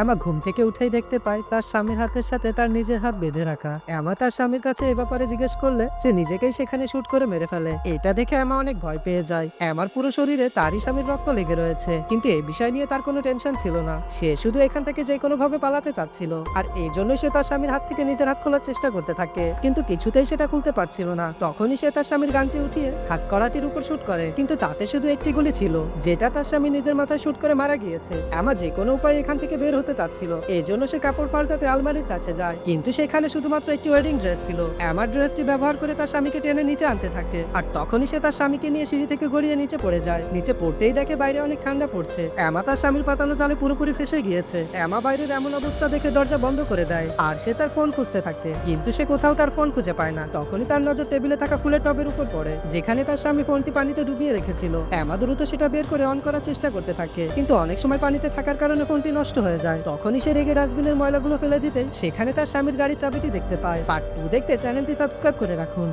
এমা ঘুম থেকে উঠেই দেখতে পায় তার স্বামীর হাতের সাথে তার নিজের হাত বেঁধে রাখা। এমা তার স্বামীর কাছে এ ব্যাপারে জিজ্ঞেস করলে সে নিজেকেই সেখানে শুট করে মেরে ফেলে। এটা দেখে এমা অনেক ভয় পেয়ে যায়। এমার পুরো শরীরে তারই স্বামীর রক্ত লেগে রয়েছে, কিন্তু এই বিষয় নিয়ে তার কোনো টেনশন ছিল না। সে শুধু এখান থেকে যে কোনো ভাবে পালাতে চাচ্ছিল, আর এই জন্যই সে তার স্বামীর হাত থেকে নিজের হাত খোলার চেষ্টা করতে থাকে, কিন্তু কিছুতেই সেটা খুলতে পারছিল না। তখনই সে তার স্বামীর গানটি উঠিয়ে হাত করাটির উপর শুট করে, কিন্তু তাতে শুধু একটি গুলি ছিল, যেটা তার স্বামী নিজের মাথায় শুট করে মারা গিয়েছে। এমা যে কোনো উপায়ে এখান থেকে বের হতে চাচ্ছিল, এই জন্য সে কাপড় পাল্টাতে আলমারির কাছে যায়, কিন্তু সেখানে শুধুমাত্র একটি ওয়েডিং ড্রেস ছিল। এমার ড্রেসটি ব্যবহার করে তার স্বামীকে টেনে নিচে আনতে থাকে, আর তখনই সে তার স্বামীকে নিয়ে সিঁড়ি থেকে গড়িয়ে নিচে পড়ে যায়। নিচে পড়তেই দেখে বাইরে অনেক ঠান্ডা পড়ছে। এমা তার স্বামীর পাতানো জালে পুরোপুরি ফেসে গিয়েছে। এমা বাইরের এমন অবস্থা দেখে দরজা বন্ধ করে দেয়, আর সে তার ফোন খুঁজতে থাকে, কিন্তু সে কোথাও তার ফোন খুঁজে পায় না। তখনই তার নজর টেবিলে থাকা ফুলের টবের উপর পড়ে, যেখানে তার স্বামী ফোনটি পানিতে ডুবিয়ে রেখেছিল। এমা দ্রুত সেটা বের করে অন করার চেষ্টা করতে থাকে, কিন্তু অনেক সময় পানিতে থাকার কারণে ফোনটি নষ্ট হয়ে যায়। তখনই সে রেগে ডাস্টবিনের ময়লাগুলো ফেলে দিতে সেখানে তার স্বামীর গাড়ির চাবিটি দেখতে পায়। পার্ট 2 দেখতে চ্যানেলটি সাবস্ক্রাইব করে রাখুন।